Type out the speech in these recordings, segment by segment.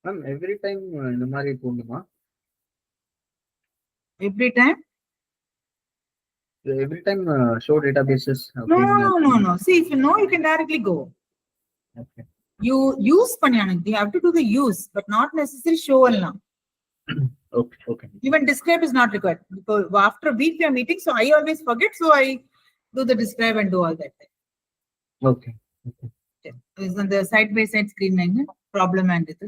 Ma'am every time இந்த மாதிரி போடணுமா? Every time show databases no அப்படின்னு. no no no see if you know you can directly go. Okay. You use பண்ணியானு you have to do the use but not necessarily show எல்லாம். Okay. Even describe is not required because after a week we are meeting, so I always forget, so I do the describe and do all that. Okay. Is on the side by side screen line problem and it.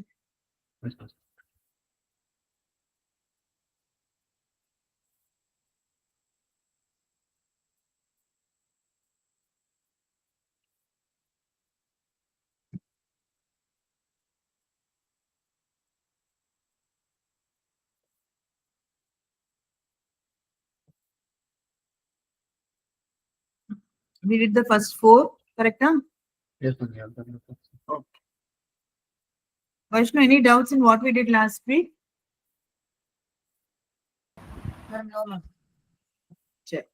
We did the first 4, correct? Huh? Yes, ma'am. Okay. Vaishnu, any doubts in what we did last week? No, ma'am. Check.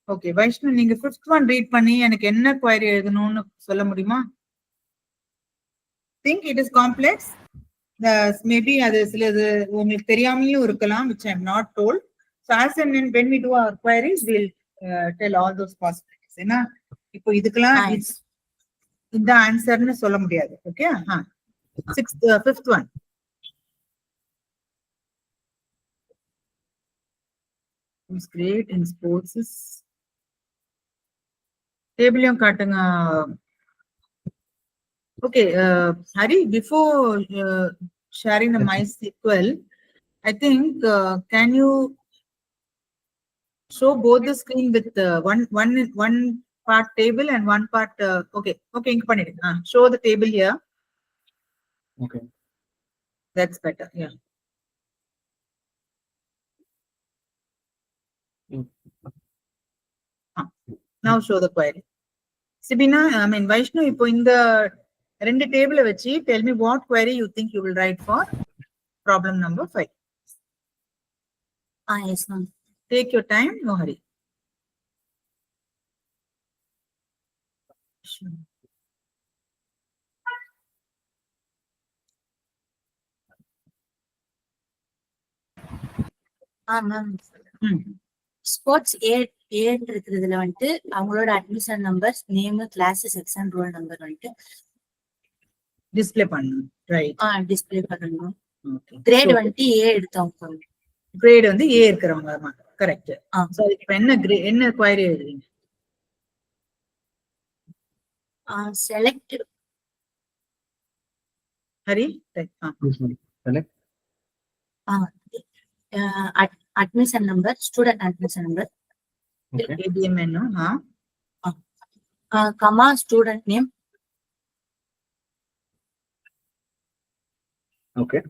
Okay, Vaishnu, நீங்க 5th one read பண்ணி எனக்கு என்ன query எழுதணும்னு சொல்ல முடியுமா? Think it is complex. Maybe அது சிலது உங்களுக்கு தெரியாமையும் இருக்கலாம், which I am not told. So as and when we do our queries, we'll tell all those possibilities. ஏன்னா இப்போ இதுக்கெல்லாம் இந்த ஆன்சர்னு சொல்ல முடியாது. Okay, 5th one. Who's great in sports is டேபிளையும் காட்டுங்க. Okay, Hari, before sharing the MySQL, I think can you show both the screen with one part table and one part okay inga pannidunga. Show the table here. Okay, that's better. Yeah. Now show the query. Sibina, I mean Vaishnu, ipo inda rendu table vechi tell me what query you think you will write for problem number 5. Yes, ma'am. Take your time, no hurry. Sure. Ma'am. Sports ஏன்றதுல வந்துட்டு அவங்களோட admission number, name, class, section, roll number வந்துட்டு display பண்ணணும். Right, display பண்ணணும். Okay, grade வந்துட்டு A எடுத்தவங்க, great வந்து ஏ இருக்கிறவங்க. ஆமா, கரெக்ட். சோ இப்போ என்ன குவரி எழுதுறீங்க? Select Hari, select admission number, student admission number, ADMN, comma, student name, okay,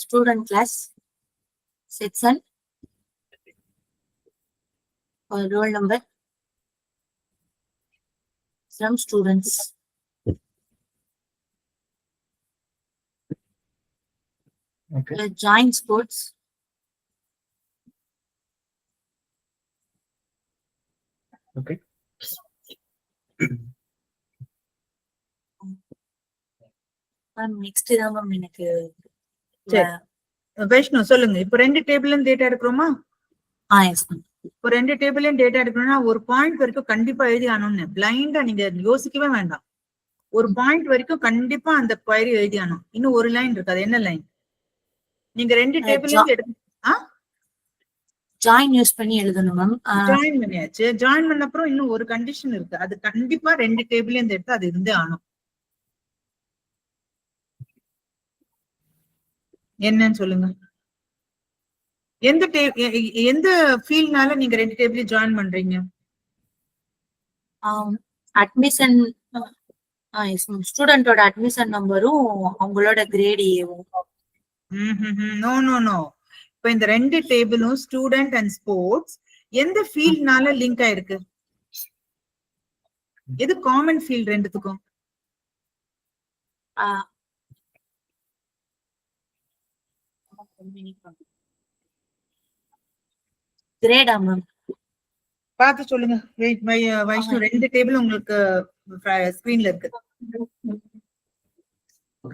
student class, section, roll number, some students, okay, join sports, okay. Next தான் மேம் எனக்கு. வைஷ்ணு சொல்லுங்க. இப்போ ரெண்டு டேபிள்ல டேட்டா எடுக்கிறோமா? Yes ma'am. இப்போ ரெண்டு டேபிள்லயும் டேட்டா எடுக்கணும்னா ஒரு பாயிண்ட் வரைக்கும் கண்டிப்பா எழுதி ஆனோம்னு பிளைண்டா நீங்க யோசிக்கவே வேண்டாம். ஒரு பாயிண்ட் வரைக்கும் கண்டிப்பா அந்த குவரி எழுதி ஆனோம். இன்னும் ஒரு லைன் இருக்கு, அது என்ன லைன்? நீங்க ரெண்டு டேபிள்லயும் ஜாயின் யூஸ் பண்ணி எழுதணும் மேம். ஜாயின் பண்ணியாச்சு. ஜாயின் பண்ண அப்புறம் இன்னும் ஒரு கண்டிஷன் இருக்கு, அது கண்டிப்பா ரெண்டு டேபிள்லயும் எடுத்து அது இருந்தே ஆனும். என்னன்னு சொல்லுங்க. எந்த ஃபீல்ட்னால நீங்க ரெண்டு டேபிளையும் ஜாயின் பண்றீங்க? அட்மிஷன், ஸ்டூடெண்டோட அட்மிஷன் நம்பரும் அவங்களோட கிரேட் ஏவும். No no no. இப்போ இந்த ரெண்டு டேபிளும் ஸ்டூடெண்ட் அண்ட் ஸ்போர்ட்ஸ் எந்த ஃபீல்ட்னால லிங்க் ஆயிருக்கு? எது காமன் ஃபீல்ட் ரெண்டுத்துக்கும்? கிரேடா மேம்? பார்த்து சொல்லுங்க. வைஷ்ணு, ரெண்டு டேபிள் உங்களுக்கு ஸ்கிரீன்ல இருக்கு. So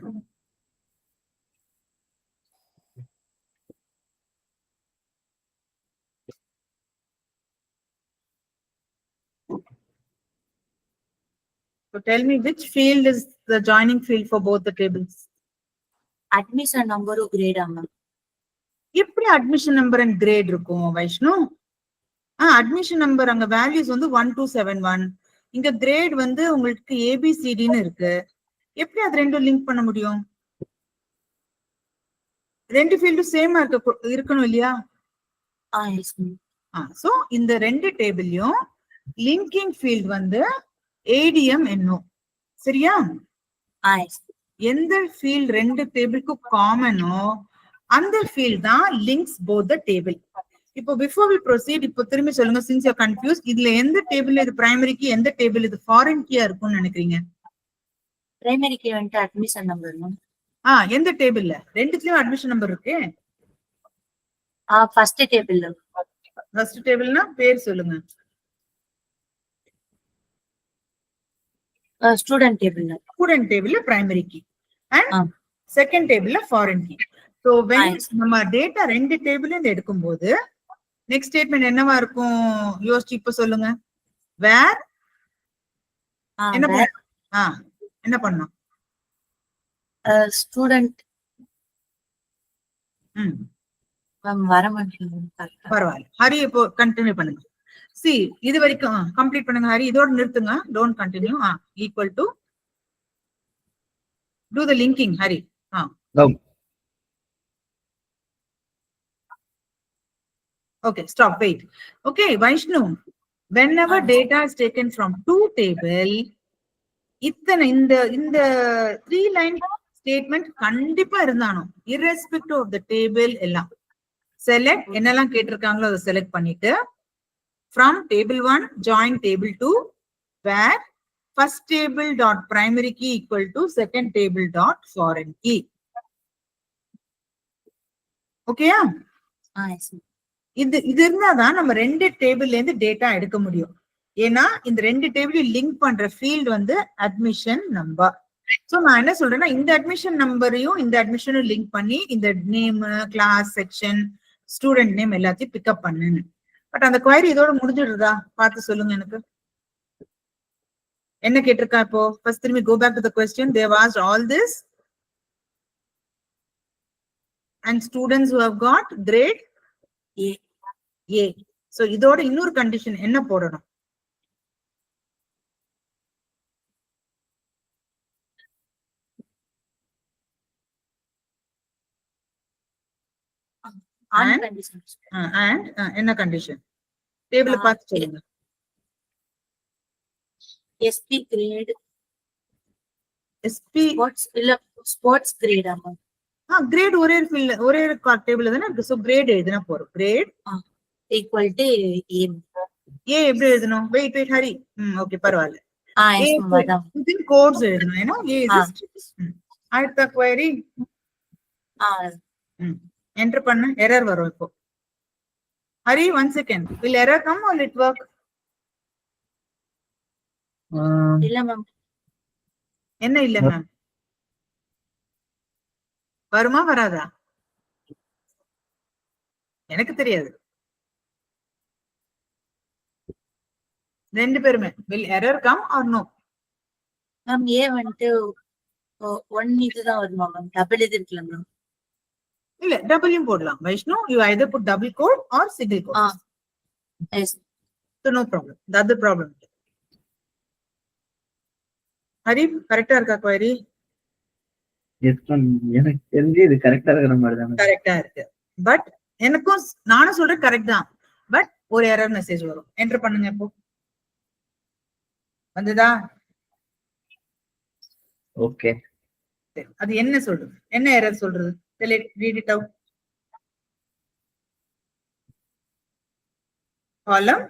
tell me which field is the joining field for both the tables? admission number grade ஆமா. எப்படி admission number and grade இருக்கும் வைஷ்ணு? admission number அங்க values வந்து 1271. இங்க grade வந்து உங்களுக்கு ABCDன்னு இருக்கு. எப்படி அது ரெண்டும் லிங்க் பண்ண முடியும்? ரெண்டு ஃபீல்டும் சேமா இருக்கணும் இல்லையா? yes ma'am. சோ இந்த ரெண்டு டேபிளையும் லிங்கிங் ஃபீல்ட் வந்து ADM என்னும். சரியா? yes. எந்த ஃபீல்ட் ரெண்டு டேபிளுக்கும் காமனோ அந்த ஃபீல்ட் தான் லிங்க்ஸ் போத் த டேபிள். இப்போ பிஃபோர் வி ப்ரொசீட், இப்போ திரும்பி சொல்லுங்க, சின்ஸ் யூ கன்ஃபியூஸ், இதுல எந்த டேபிள் இது பிரைமரி கீ, எந்த டேபிள் இது ஃபாரின் கீயா இருக்கும்னு நினைக்கிறீங்க? பிரைமரி கீ வந்து அட்மிஷன் நம்பர் மேம். எந்த டேபிள்ல? ரெண்டுத்துலயும் அட்மிஷன் நம்பர் இருக்கு. ஃபர்ஸ்ட் டேபிள்ல. ஃபர்ஸ்ட் டேபிள்னா பேர் சொல்லுங்க. ஸ்டூடண்ட் டேபிள்ல. ஸ்டூடண்ட் டேபிள்ல பிரைமரி கீ அண்ட் செகண்ட் டேபிள்ல ஃபாரின் கீ. சோ when நம்ம டேட்டா ரெண்டு டேபிள்ல இருந்து எடுக்கும்போது நெக்ஸ்ட் ஸ்டேட்மெண்ட் என்னவா இருக்கும் யோசிச்சு இப்ப சொல்லுங்க. வேர் என்ன பண்ணணும்? ஸ்டூடண்ட் வர மாட்டேங்குது. பரவாயில்ல ஹரி, இப்போ கண்டினியூ பண்ணுங்க. சி இது வரைக்கும் கம்ப்ளீட் பண்ணுங்க ஹரி, இதோட நிறுத்துங்க, don't continue. Equal to do the linking Hari. Okay, stop, wait. Okay, Vaishnu, whenever data is taken from two table, இந்த 3 line statement கண்டிப்பா இருந்தாலும் irrespective of the table எல்லாம் select என்னெல்லாம் கேட்டிருக்காங்களோ அதை select பண்ணிட்டு from table 1 join table 2 where first table dot primary key equal to second table dot foreign key. Okay? இது இருந்தாதான் நம்ம ரெண்டு டேபிள்ல இருந்து டேட்டா எடுக்க முடியும். ஏன்னா இந்த ரெண்டு டேபிளையும் லிங்க் பண்ற ஃபீல்ட் வந்து அட்மிஷன் நம்பர். சோ நான் என்ன சொல்றேன்னா இந்த அட்மிஷன் நம்பரையும் இந்த அட்மிஷனும் லிங்க் பண்ணி இந்த name, class, section, student name எல்லாத்தையும் பிக்கப் பண்ணுன்னு. பட் அந்த குவரி இதோட முடிஞ்சிடுறதா பார்த்து சொல்லுங்க எனக்கு. என்ன கேட்டிருக்கா இப்போ? ஃபர்ஸ்ட் திரும்பி go back to the question. They have asked all this and students who have got grade A. So இதோட இன்னொரு கண்டிஷன் என்ன போடணும்? and என்ன கண்டிஷன்? டேபிள பார்த்து சொல்லுங்க. SP grade. SP sports grade ஆமா. கிரேட் ஒரே ஃபீல்ட் ஒரே டேபிள்ல தானே இருக்கு. சோ கிரேட் எழுதினா போறோம். கிரேட் ஈக்குவல் டு A எப்படி எழுதணும்? வெயிட் ஹரி. ஓகே பரவாயில்ல. இதுன் கோட்ஸ் எழுதணும். ஏன்னா A is அடுத்த query என்டர் பண்ண எரர் வரும். இப்போ Hari 1 second. will error come or will it work? இல்ல மேம். என்ன இல்ல மேம்? வருமா வராதா? எனக்கு தெரியாது. ரெண்டு பேருமே will error come or no? Ma'am A வந்துட்டு 1 இதுதான் வருமா மேம்? டபுள் இது இருக்குல்ல மேம்? இல்ல டபுள்யும் போடலாம் Vaishnav. you either put double quote or single quote. yes. so no problem. that's the problem. Hari கரெக்டா இருக்கா query? எனக்கு தெரிஞ்சு இது கரெக்டா இருக்கிற மாதிரி தான். கரெக்டா இருக்கு. பட் எனக்கும் நானும் சொல்றேன் கரெக்ட் தான். பட் ஒரு எரர் மெசேஜ் வரும். என்டர் பண்ணுங்க இப்போ. வந்ததா? ஓகே. அது என்ன சொல்றது? என்ன எரர் சொல்றது? read it out. column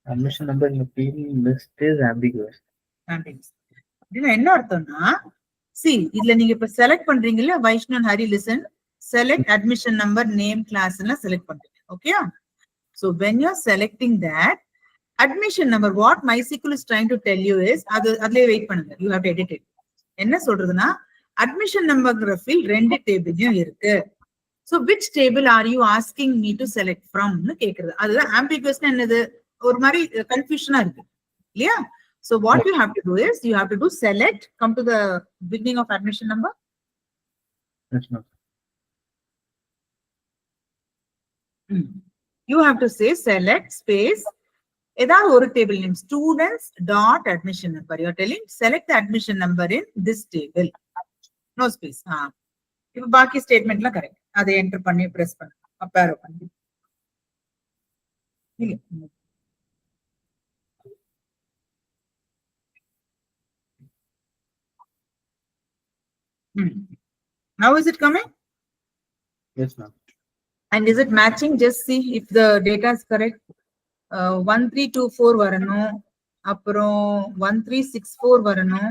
admission number in the field list is ambiguous. அப்படின்னா என்ன அர்த்தம்னா, see இதுல நீங்க இப்ப செலக்ட் பண்றீங்கல்ல Vaishnu and Hari, listen, select admission number, name, class எல்லாம் செலக்ட் பண்றீங்க. Okay? so when you're selecting that admission number, what MySQL is trying to tell you is அதுலயே வெயிட் பண்ணுங்க. you have to edit it. என்ன சொல்றதுன்னா admission number field ரெண்டு டேபிளையும் இருக்கு. So which table are you asking me to select from னு கேக்குறது. அதுதான் ambiguous என்னது, ஒரு மாதிரி கன்ஃபியூஷனா இருக்கு இல்லையா? So what you have to do is you have to do select, come to the beginning of admission number. Yes, ma'am. You have to say select space ஏதாவது ஒரு table name students dot admission number. You are telling select the admission number in this table. No space. இப்ப பாக்கி ஸ்டேட்மெண்ட்லாம் correct. அதை enter பண்ணி press பண்ணு, அப்பேரோ பண்ணி. Now is it coming? Yes, ma'am. And is it matching? Just see if the data is correct. 1324 வரணும், அப்புறம் 1364 வரணும்,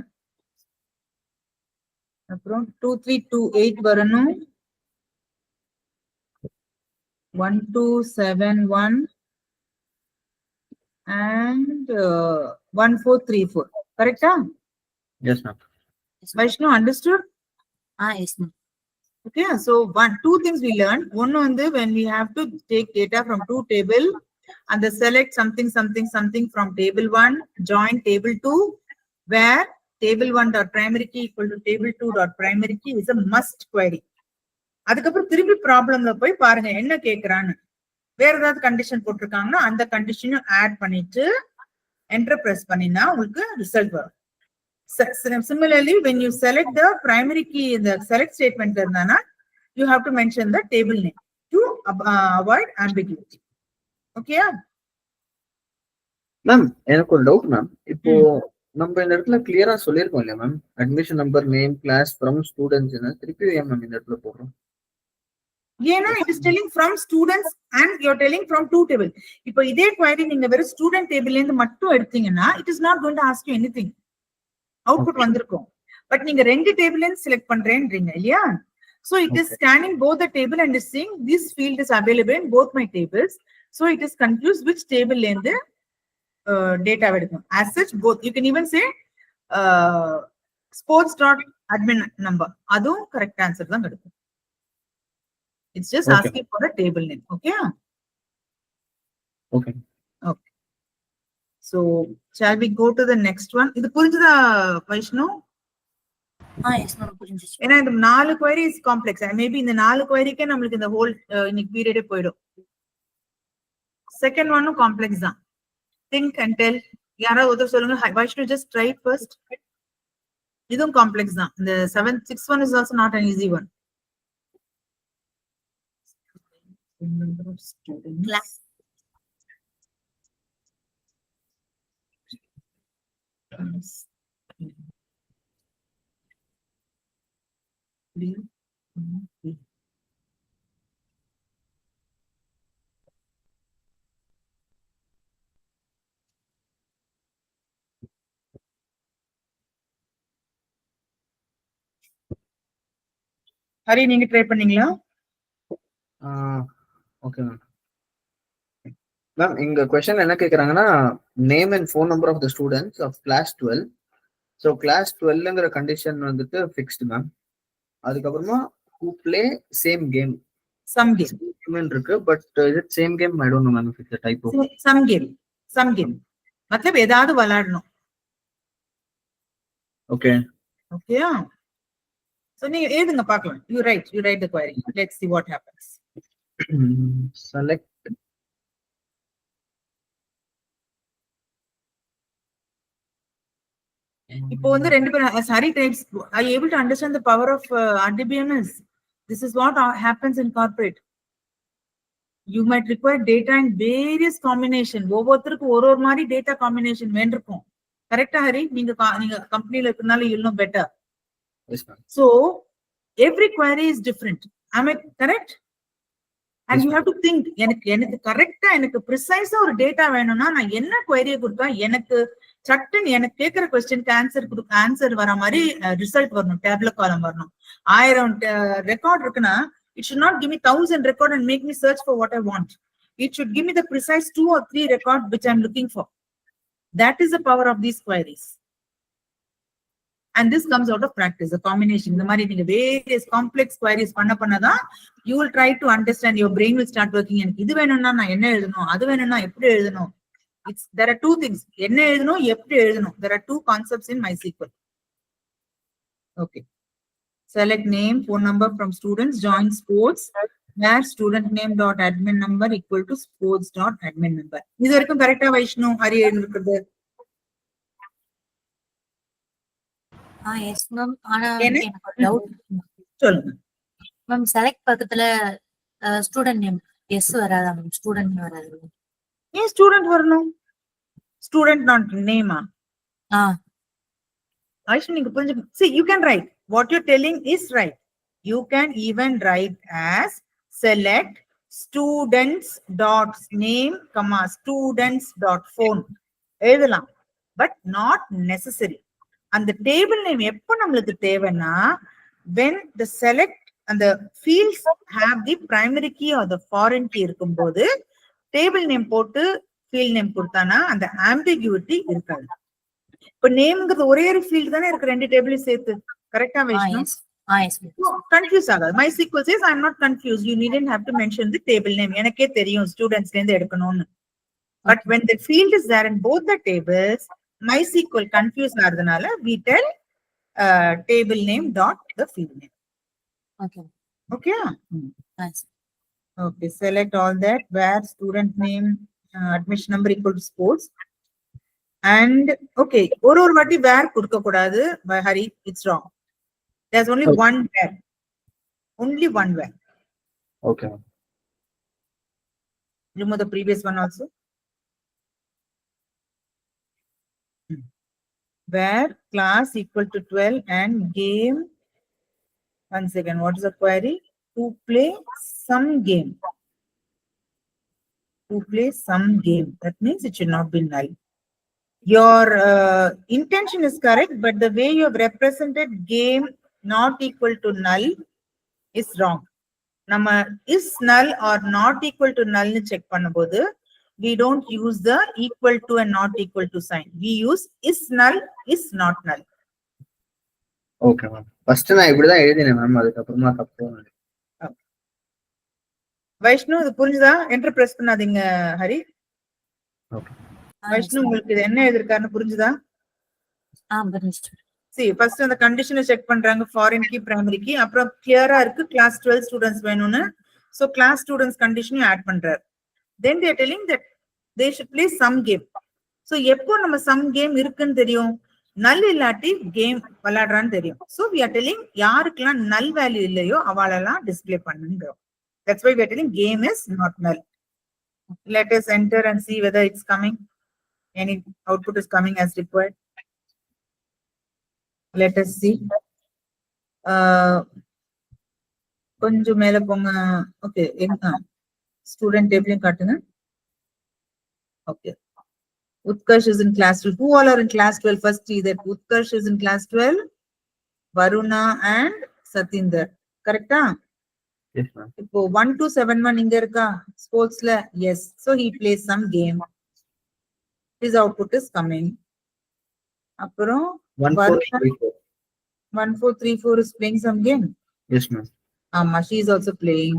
அப்புறம் 2328 வரணும், 1271 and 1434. Correct? Yes, ma'am. Vaishnu, understood? Yes, ma'am. Okay, so two things we learned. One on the when we have to take data from two table and the select something from table 1, join table 2, where table 1 dot primary key equal to table 2 dot primary key is a must query. அதுக்கப்புறம் திருப்பி ப்ராப்ளம்ல போய் பாருங்க என்ன கேக்குறான்னு. வேற ஏதாவது condition போட்டிருக்காங்கன்னா அந்த கண்டிஷனும் add பண்ணிட்டு enter press பண்ணினா உங்களுக்கு ரிசல்ட் வரும். Similarly, when you select the primary key in the select statement, you have to mention the table name to avoid ambiguity. Okay? Ma'am எனக்கு ஒரு டவுட் மேம். இப்போ நம்ம இந்த இடத்துல கிளியரா சொல்லியிருக்கோம் இல்லையா ma'am, admission number, name, class, from students, திருப்பி ஏன் மேம் இந்த இடத்துல போடுறோம்? ஏன்னா it is telling from students and you are telling from two table. இப்போ இதே query நீங்க வெறும் ஸ்டூடெண்ட் டேபிள்ல இருந்து மட்டும் எடுத்தீங்கன்னா it is not going to ask you anything. Output வந்திருக்கும். பட் நீங்க ரெண்டு டேபிள் செலக்ட் பண்றேன்றீங்க இல்லையா? So it is scanning both the table and is saying this field is available in both my tables. So it is confused which table la irundhu data எடுக்கும். As such, both you can even say sports dot admin number. அதுவும் correct answer தான் கிடைக்கும். It's just asking for the table name. Okay? Okay. Okay. So shall we go to the next one? இது புரிஞ்சுதா Vaishnav? Yes, ma'am. புரிஞ்சுச்சு. ஏன்னா இந்த 4 query is complex. Maybe இந்த 4 queryக்கே நம்மளுக்கு இந்த whole இன்னைக்கு பீரியடே போயிடும். செகண்ட் ஒன்னும் காம்ப்ளெக்ஸ் தான். Think and tell. யாராவது ஒருத்தர் சொல்லுங்க. Vaishnu, just try it first. இதுவும் காம்ப்ளெக்ஸ் தான். இந்த 6th one is also not an easy one. Number of students. Class. Hari, நீங்க ட்ரை பண்ணீங்களா? Okay ma'am. மேம் இங்க क्वेश्चन என்ன கேக்குறாங்கன்னா, name and phone number of the students of class 12. So class 12ங்கற condition வந்துட்டு ஃபிக்ஸ்ட் மேம். அதுக்கு அப்புறமா who play same game. Some game. Game இருக்கு, but is it same game? I don't know ma'am if it's a type of. Some game. मतलब ஏதாவது விளையாடணும். Okay. Okay. So நீங்க எழுதுங்க பார்க்கலாம். You write the query. Let's see what happens. Select. இப்போ வந்து ரெண்டு பேரும் Sari types. Are you able to understand the power of RDBMS? This is what happens in corporate. You might require data in various combination. ஒவ்வொருத்தருக்கு ஒரு மாதிரி data combination வேண்டிருக்கும். கரெக்டா ஹரி? நீங்க கம்பெனில இருக்கனால you know better. Yes ma'am. So every query is different. Am I correct? And you have to think, எனக்கு கரெக்டா எனக்கு ப்ரிசைஸா ஒரு டேட்டா வேணும்னா நான் என்ன query கொடுத்தா எனக்கு சட்டுன்னு எனக்கு கேட்கிற கொஸ்டினுக்கு ஆன்சர் வர மாதிரி ரிசல்ட் வரணும், டேபிள் காலம் வரணும். 1000 ரெக்கார்ட் இருக்குன்னா it should not give me 1000 record and make me search for what I want. It should give me the precise 2 or 3 record which I'm looking for. That is the power of these queries. and this comes out of practice, the combination. இந்த மாதிரி நீங்க various complex queries பண்ணதான் you will try to understand, your brain will start working. எனக்கு இது வேணும்னா நான் என்ன எழுதணும், அது வேணும்னா எப்படி எழுதணும். There are two things, என்ன எழுதணும், எப்படி எழுதணும். There are two concepts in MySQL. Okay. Select name, phone number from students, join sports, where student name dot admin number equal to sports dot admin number. இது வரைக்கும் கரெக்டா வைஷ்ணு ஹரி இருக்குது? Yes ma'am. ஆனா என்ன? எனக்கு ஒரு டவுட் சொல்லுங்க மேம். செலக்ட் பக்கத்துல ஸ்டூடெண்ட் நேம் எஸ் வராதா மேம்? ஸ்டூடெண்ட் நேம் வராது. ஏன் ஸ்டூடெண்ட் வரணும்? Student not நேமா? Aisha, நீங்க புரிஞ்சுக்க. See, you can write what you're telling is right. You can even write as select students dot name comma students dot phone எழுதலாம், but not necessary. அந்த table name எப்போ நம்மளுக்கு தேவைன்னா when the select and the fields have the primary key or the foreign key இருக்கும்போது table name போட்டு field name கொடுத்தானா அந்த ambiguity இருக்காது. இப்ப நேம்ங்கிறது ஒரே ஒரு ஃபீல்ட் தானே இருக்கு, ரெண்டு டேபிளையும் சேர்த்து. கரெக்டா வைஷ்ணு? கன்ஃபியூஸ் ஆகாது. MySQL says I am not confused, you needn't have to mention the table name. எனக்கே தெரியும் ஸ்டூடெண்ட்ஸ்ல இருந்து எடுக்கணும்னு. But when the field is there in both the tables, MySQL confuse ஆகுறதுனால we tell table name dot the field name. Okay. Okay. Nice. Okay. Select all that where student name admission number equal to sports. And okay, ஒரு வாட்டி where கொடுக்க கூடாது by Hari, it's wrong. There's only one where. Only one where. Okay. Remove the previous one also. Where class equal to 12 and game. One second, what is the query? To play some game. To play some game. That means it should not be null. Your intention is correct, but the way you have represented game not equal to null is wrong. Nama is null or not equal to null nu check பண்ணும்போது we don't use the equal to and not equal to sign. We use is null, is not null. Okay ma'am. First நான் இப்படி தான் எழுதினேன் ma'am, அதுக்கு அப்புறமா தப்பு. வைஷ்ணு இது புரிஞ்சுதா? என்டர் பிரஸ் பண்ணாதீங்க ஹரி. Okay. வைஷ்ணு உங்களுக்கு இது என்ன எழுதிருக்காருன்னு புரிஞ்சுதா? See, first அந்த கண்டிஷனை செக் பண்றாங்க, foreign key, primary key. அப்புறம் கிளியரா இருக்கு class 12 students வேணும்னு. So class students condition add பண்றாரு. Then they are telling that they should play some game. So எப்போ நம்ம some game இருக்குன்னு தெரியும்? null இல்லாட்டி கேம் விளையாடுறான்னு தெரியும். So we are telling யாருக்கெல்லாம் null value இல்லையோ அவளெல்லாம் display பண்ணுங்கிறோம். That's why we are telling game is not null. Let us enter and see whether it's coming. Any output is coming as required. Let us see. கொஞ்சம் மேல போங்க. Okay, student table காட்டுங்க. Okay. Utkarsh is in class 12. Who all are in class 12? First see that Utkarsh is in class 12. Varuna and Satinder. Correct? Yes ma'am. இப்போ 1271 இங்க இருக்கா ஸ்போர்ட்ஸ்ல? Yes. So he plays some game. His output is coming. அப்புறம் 1434. 1434 is playing some game. Yes ma'am. Amma, she is also playing.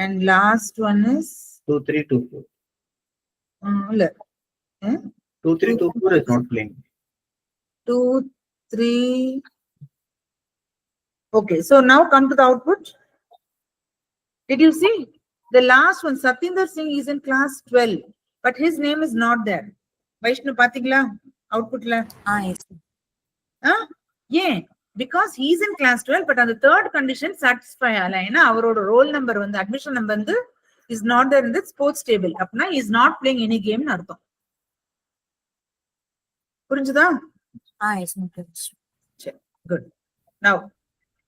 And last one is 2324. இல்ல 2324 is not playing. 2 3. Okay, so now come to the output. Did you see the last one? Satinder Singh is in class 12, but his name is not there. Vaishnu pathingla output la? Yeah, because he is in class 12, but on the third condition satisfy ala ena avaroda roll number vandu admission number vandu is not there in the sports table. Apna he is not playing any game nu artham. புரிஞ்சுதா? Yes ma'am. Good. Now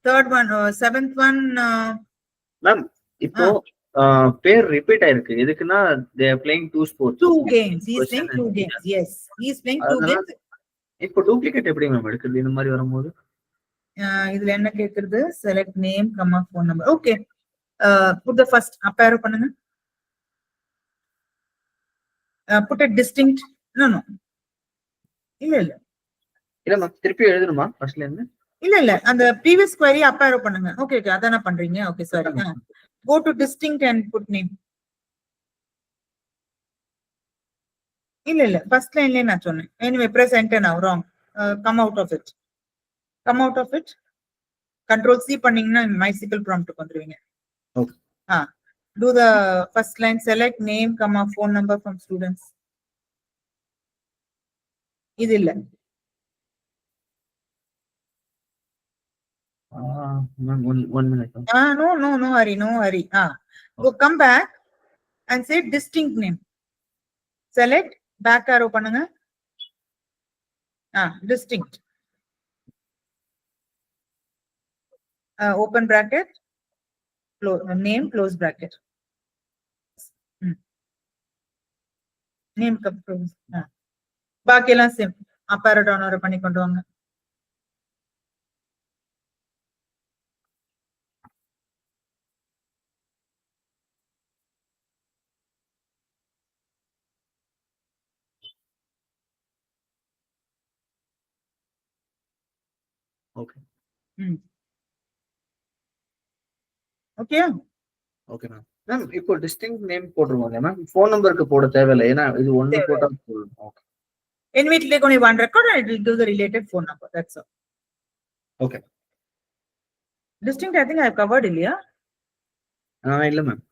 third one, seventh one. Ma'am, இப்போ பேர் repeat ஆயிருக்கு. எதுக்குன்னா they are playing two sports. Two games. He is playing two games. Yes, he is playing two games. இப்போ duplicate எப்படி ma'am எடுக்குது இந்த மாதிரி வரும்போது? இதுல என்ன கேக்குறது? select name comma phone number. Okay, put the first up arrow பண்ணுங்க. Put a distinct. No, இல்ல இல்ல மேம் திருப்பி எழுதணுமா ஃபர்ஸ்ட்ல இருந்து? இல்ல அந்த previous query up arrow பண்ணுங்க. ஓகே அதான பண்றீங்க. Okay sorry. Go to distinct and put name. இல்ல first lineலயே நான் சொன்னேன். Anyway press enter now. Wrong. Come out of it. Come out of it. Control C பண்ணீங்கன்னா MySQL prompt வந்துருவீங்க. Okay. Do the first line, select name, comma, phone number from students. இது இல்ல. Ma'am, one minute. No hurry. Go come back and say distinct name. Select back arrow பண்ணுங்க. Distinct. Open bracket, name, close bracket. Name close. பாக்கி எல்லாம் same. up arrow down arrow பண்ணி கொண்டு வாங்க. Okay. Okay okay ma'am. Ma'am இப்போ distinct name போட்டுருவாங்க ma'am. Phone நம்பருக்கு போட தேவையில்லை ஏன்னா இது ஒன்னு போட்டா போதும். Okay. In which click only one record and it will give the related phone number. That's all. Okay. Distinct I think I have covered இல்லையா? இல்ல மேம்.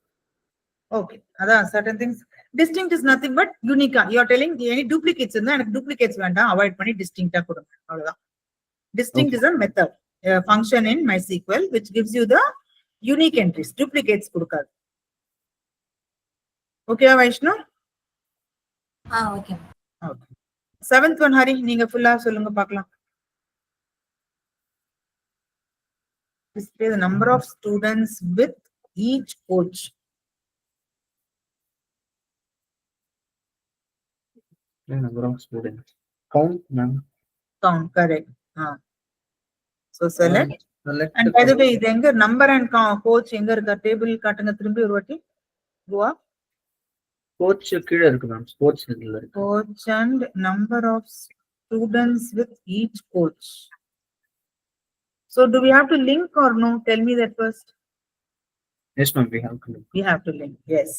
Okay. அதான் certain things. Distinct is nothing but unique. You are telling any duplicates இருந்தா எனக்கு duplicates வேண்டாம் avoid பண்ணி distinct கொடுங்க. அவ்வளவுதான். Distinct is a method, a function in MySQL which gives you the unique entries. Duplicates கொடுக்காது. Okay Vaishnav? Okay. Okay. 7th one Hari நீங்க ஃபுல்லா சொல்லுங்க பார்க்கலாம். Display the number of students with each coach. Number of students. Count ma'am. Count, correct. So select. Select. And by the way, இது எங்க number and coach எங்க இருக்க table காட்டுங்க திரும்பி ஒரு வாட்டி. Go up. Coach கீழ இருக்கு மேம். Sports இதுல இருக்கு. Coach and number of students with each coach. So do we have to link or no? Tell me that first. Yes ma'am, we have to link. We have to link. Yes.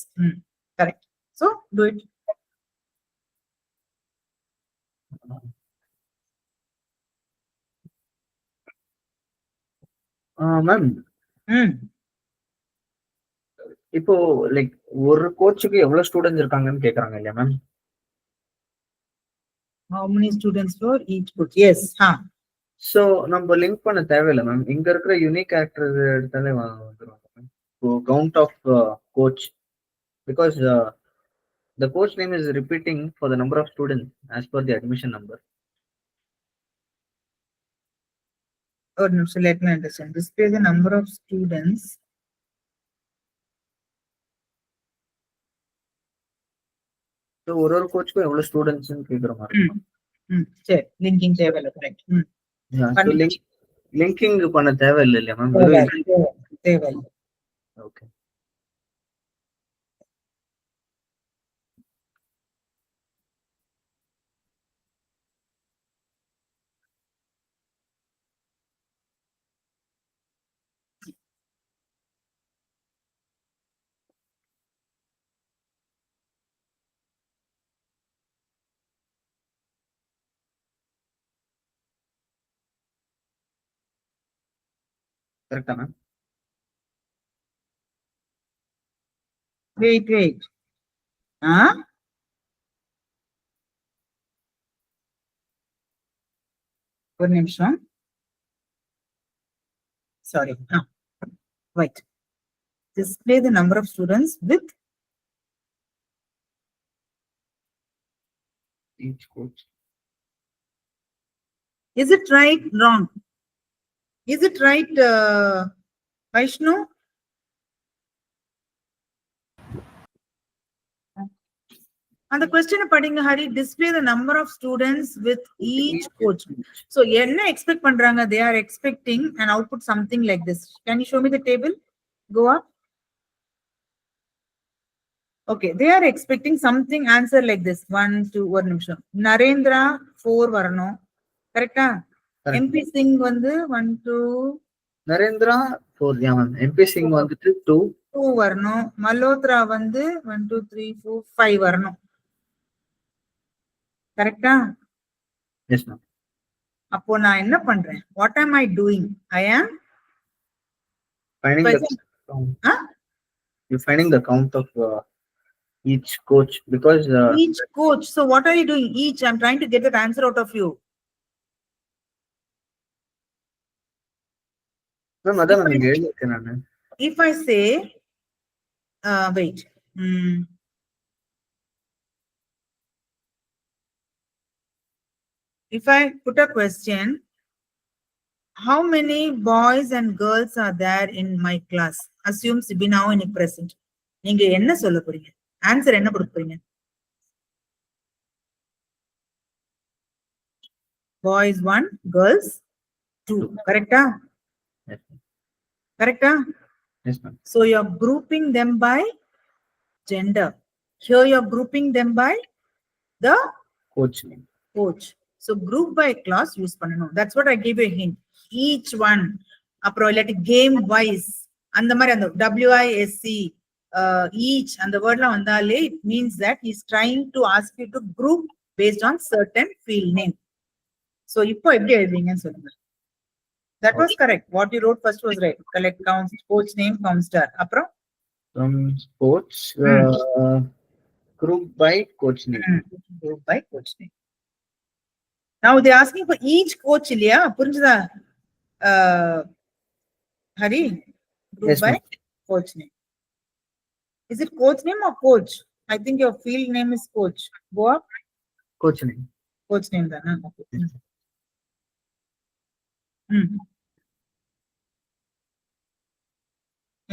Correct. So do it. Ma'am இப்போ like ஒரு கோச்சுக்கு எவ்வளவு students இருக்காங்கன்னு கேக்குறாங்க இல்லையா ma'am? How many students for each coach? Yes. So நம்ம link பண்ண தேவையில்லை ma'am. இங்க இருக்கிற யூனிக் கேரக்டர் எடுத்தாலே வந்துருவாங்க ma'am. So count of coach because the coach name is repeating for the number of students as per the admission number. Or no, so let me understand. Display the number of students. So ஒரு கோச்சுக்கு எவ்வளவு ஸ்டூடெண்ட்ஸ்னு கேக்குற மாதிரி. சரி linking தேவையில்லை. Correct. Linking பண்ண தேவையில்லை இல்லையா ma'am? தேவையில்லை. ஓகே. கரெக்டா மேம்? Wait. ஒரு நிமிஷம். Sorry. Wait. Display the number of students with each coach. Is it right? Wrong? Is it right, Vaishnu? And the question படிங்க Hari. Display the number of students with each coach. So என்ன expect பண்றாங்க? They are expecting an output something like this. Can you show me the table? Go up. Okay, they are expecting something answer like this. 1, 2, ஒரு நிமிஷம். Narendra 4 வரணும். கரெக்டா? Correct. MP Singh வந்து 1 2 Narendra 4, yeah ma'am. MP Singh வந்துட்டு 2. 2 வரணும். மல்ஹோத்ரா வந்து 1 2 3 4 5 வரணும். கரெக்டா? Yes ma'am. அப்போ நான் என்ன பண்றேன்? வாட் ஆம் ஐ டூயிங்? ஐ ஆம் Finding the count. You're finding the count of each coach because each coach. So what are you doing? Each. I'm trying to get that answer out of you. ma'am அதான் ma'am இங்க எழுதிருக்கேன் நானு. If I say, wait. If I put a question, how many boys and girls are there in my class? Assume Sibina in present. நீங்க என்ன சொல்ல போறீங்க? Answer என்ன கொடுக்க போறீங்க? Boys 1, girls 2. Correcta? Yes, Correcta? yes ma'am. So you're grouping them by gender. Here you're grouping them by the Coach name. coach. So group by class use பண்ணனும். That's what I gave you a hint. Each one. அப்புறம் இல்லாட்டி game wise. அந்த மாதிரி அந்த WISC each அந்த வேர்ட்லாம் வந்தாலே it means that he's trying to ask you to group based on certain field name. So இப்போ எப்படி எழுதுவீங்கன்னு சொல்லுங்க. That was correct. What you wrote first was right. Collect counts, coach name, count star. அப்புறம் From sports group by coach name. Group by coach name. Now they're asking for each coach இல்லையா? புரிஞ்சுதா? Hari? Group Yes, by ma'am. coach name. Is it coach name or coach? I think your field name is coach. Go up. Coach name. Coach name then. Okay.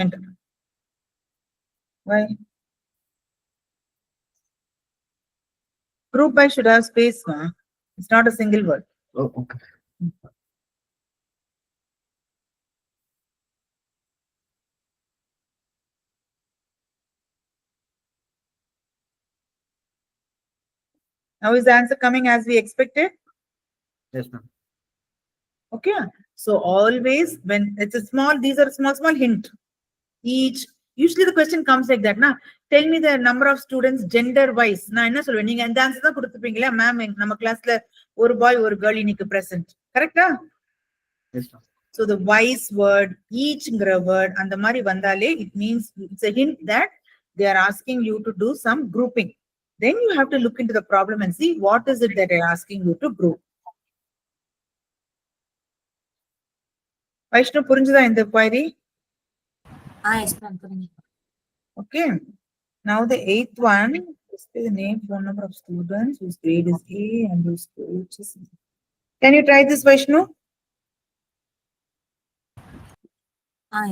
Enter. Why? Group by should have space, ma. It's not a single word. Oh, okay. Now is the answer coming as we expected? Yes ma'am. Okay. So always when it's a small, these are small hint. Each, usually the question comes like that, na. Tell me the number of students gender wise. Na enna solven neenga and answer da kuduthupingala ma'am நம்ம classல ஒரு boy ஒரு girl இன்னைக்கு present. Correct? Yes ma'am. So the wise word, eachங்கிற word அந்த மாதிரி வந்தாலே it means it's a hint that they are asking you to do some grouping. Then you have to look into the problem and see what is it that they are asking you to group. Vaishnu, புரிஞ்சுதா இந்த query? Yes ma'am, புரிஞ்சுது. Okay. Now the 8th one, display the name, phone number of students whose grade is A and whose coach is. Can you try this, Vaishnu?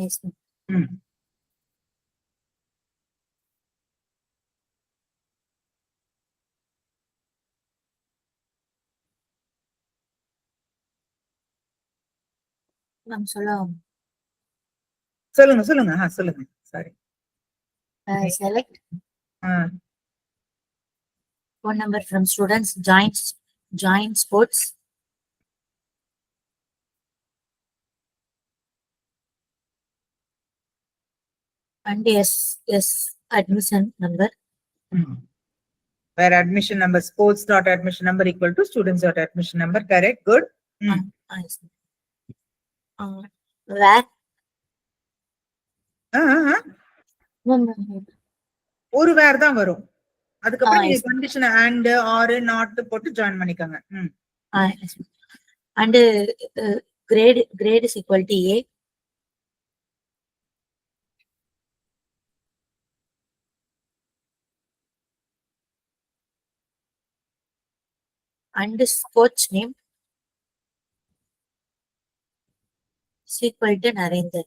Yes ma'am. Ma'am சொல்லலாம். சொல்லுங்க சொல்லுங்க. Sorry. Select phone number from students join sports. And yes, admission number. Where admission number, sports.admission number equal to students.admission number. Correct. Good. Yes. Where? ஒரு வேர் தான் வரும். அதுக்கப்புறம் நீங்க yes. Condition and or not போட்டு join பண்ணிக்கோங்க. Yes. And grade is equal to A. And coach name is equal to Narendra.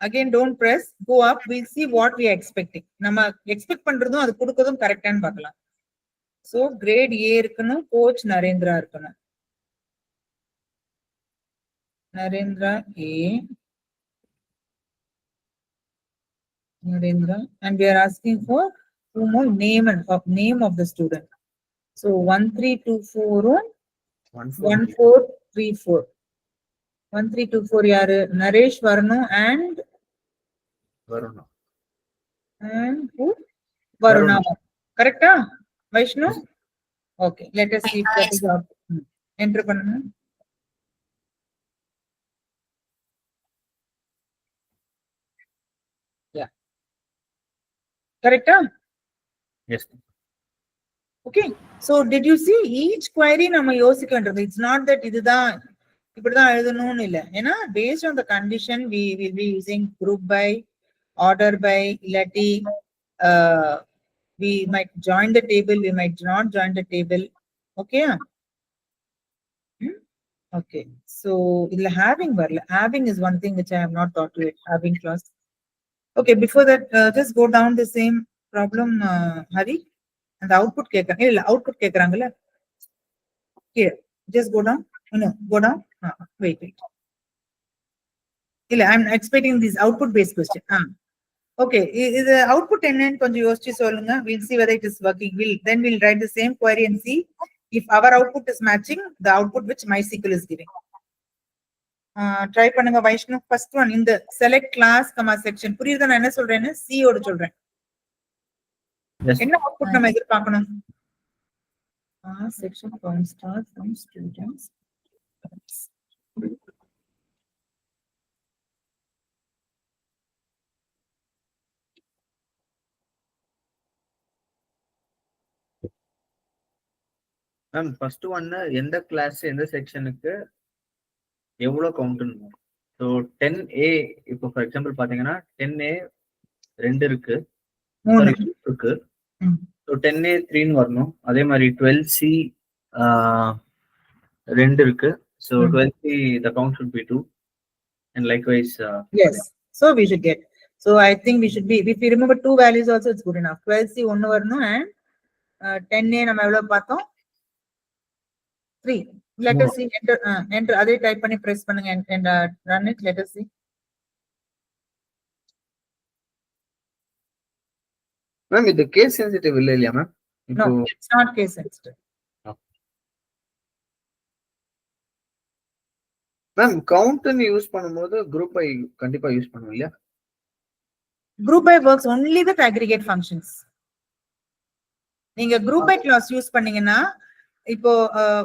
Again, don't press. Go up. We'll see what we are expecting. நம்ம expect பண்றதும் அது கொடுக்கறதும் கரெக்டான்னு பார்க்கலாம். So grade A இருக்கணும், coach Narendra இருக்கணும். Narendra A. Narendra, and we are asking for name of the student. So 1324 1434. 1434. 1324 யாரு? நரேஷ் வரணும் and Varuna. who? Varuna. Varuna. Correct? Vaishnu? Okay, let us see if that is out. Enter பண்ணுங்க. Yeah. Correct? Yes. Okay. So did you see each query நம்ம யோசிக்க வேண்டியது? It's not that இதுதான் இப்படிதான் எழுதணும்னு இல்ல. ஏன்னா based on the condition we will be using group by, order by, இல்லாட்டி we might join the table, we might not join the table. Okay? Okay. So இதுல having வரல. Having is one thing which I have not taught you it. Having clause. Okay, before that, just go down the same problem, Hari. And the output கேக்குறாங்க. இல்ல output கேக்குறாங்கல்ல. Here, just go down. No, go down. Wait. இல்ல, I'm expecting this output based question. Okay, இது output என்னன்னு கொஞ்சம் யோசிச்சு சொல்லுங்க. We'll see whether it is working. Then we'll write the same query and see if our output is matching the output which MySQL is giving. Try பண்ணுங்க Vaishnav. First one, இந்த select class, section. புரியுதா நான் என்ன சொல்றேன்னு? C ஓட சொல்றேன். என்ன output நம்ம எதிர்பார்க்கணும்? Section start from students. Ma'am first ஒன்னு எந்த கிளாஸ் எந்த செக்ஷனுக்கு எவ்வளவு கவுண்ட்னு. ஸோ 10A இப்போ ஃபார் எக்ஸாம்பிள் பாத்தீங்கன்னா 10A 2 இருக்கு, 3 இருக்கு. ஸோ 10A 3ன்னு வரணும். அதே மாதிரி 12C 2 இருக்கு. So 12C the count should be 2 and likewise. Yes. So we should get. So I think we should be, if we remember 2 values also, it's good enough. 12C 1 வரணும் and 10A நம்ம எவ்வளவு பார்த்தோம்? 3. Let us see. Enter அதே type பண்ணி press பண்ணுங்க and run it. Let us see. Ma'am இது case sensitive இல்லையா மேம்? No, it's not case sensitive. Ma'am கவுண்ட்னு யூஸ் பண்ணும்போது குரூப் பை கண்டிப்பா யூஸ் பண்ணுவோம் இல்லையா? Group by works only with aggregate functions. நீங்க group by clause யூஸ் பண்ணீங்கன்னா இப்போ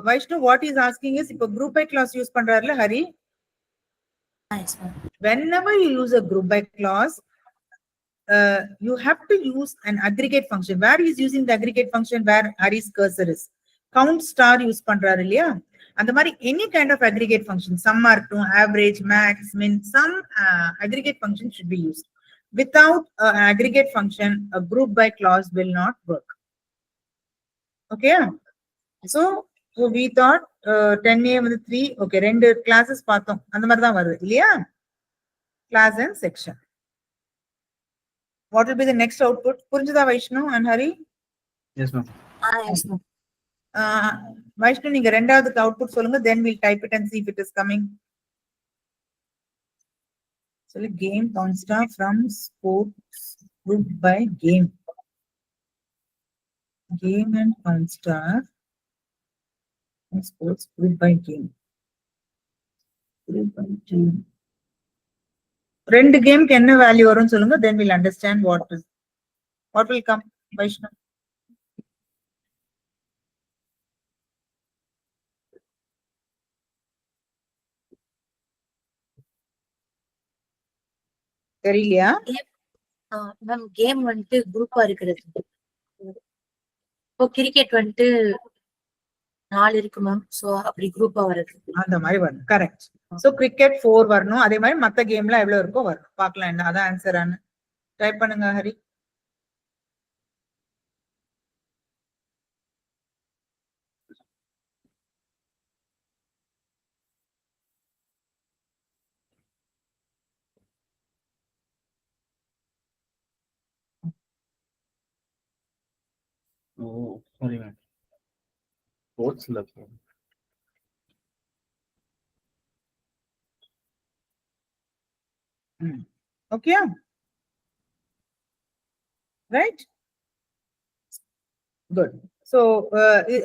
Vaishnu what is asking is இப்போ group by clause யூஸ் பண்றாருல Hari? Yes, ma'am. Whenever you use a group by clause, you have to use an aggregate function. Where is using the aggregate function? Where Hari's cursor is. Count star use பண்றாரு இல்லையா? அந்த மாதிரி any kind of aggregate function, sum or two, average, max, min, some aggregate function should be used. Without an aggregate function, a group by clause will not work. Okay? So we thought 10A with 3, okay, 2 classes பார்த்தோம். அந்த மாதிரி தான் வருது இல்லையா? Class and section. What will be the next output? புரிஞ்சுதா Vaishnav and Hari? Yes ma'am. Yes, ma'am. Vaishnav நீங்க ரெண்டாவதுக்கு output சொல்லுங்க, then we'll type it and see if it is coming. So game consta from sports group by game. Game and consta sports group by game. Group by game. ரெண்டு கேம்க்கு என்ன value வரும்னு சொல்லுங்க, then we'll understand what will come. Vaishnav தெரியலையா? Ma'am game வந்துட்டு குரூப்பா இருக்கிறது. இப்போ cricket வந்துட்டு 4 இருக்கு மேம். சோ அப்படி குரூப்பா வருது. அந்த மாதிரி வரும். கரெக்ட். சோ கிரிக்கெட் 4 வரணும். அதே மாதிரி மத்த கேம்ல எவ்வளவு இருக்கோ வரும். பார்க்கலாம் என்ன அதான் ஆன்சரான்னு. டைப் பண்ணுங்க Hari. Oh, sorry ma'am. Sports lab. Okay. Right? Good. So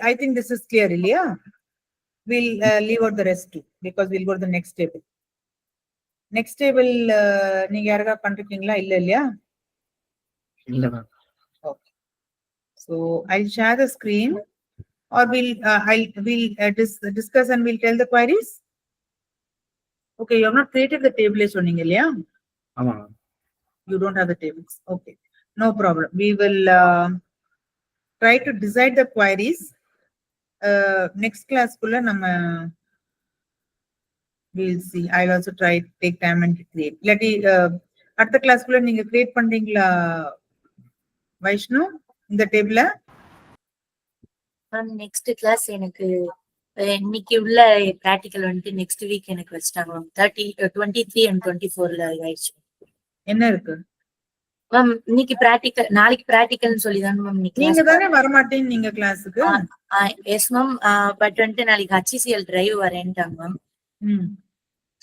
I think this is clear, இல்லையா? We'll leave out the rest too because we'll go to the next table. Next table நீங்க யாரா பண்றீங்களா? இல்லையா? இல்ல ma'am. Okay. So I'll share the screen or we'll discuss and we'll tell the queries. Okay, you have not created the table சொன்னீங்க இல்லையா? ஆமா ma'am. You don't have the tables. Okay, no problem. We will try to decide the queries. Next class kulla nama we'll see. I'll also try to take time and create. Illati அடுத்த class kulla நீங்க create பண்றீங்களா வைஷ்ணு இந்த டேபிள? Ma'am next class எனக்கு இன்னைக்கு உள்ள practical வந்துட்டு next week எனக்கு வச்சுட்டாங்க மேம். 23 and 24 ஆயிடுச்சு. என்ன இருக்கு மேம் இன்னைக்கு பிராக்டிகல், நாளைக்கு பிராக்டிகல்னு சொல்லி தானே மேம் நீங்க தானே வர மாட்டீங்க நீங்க கிளாஸுக்கு? Yes ma'am. பட் வந்துட்டு நாளைக்கு HCL டிரைவ் வரேன்ட்டாங்க மேம். ம்.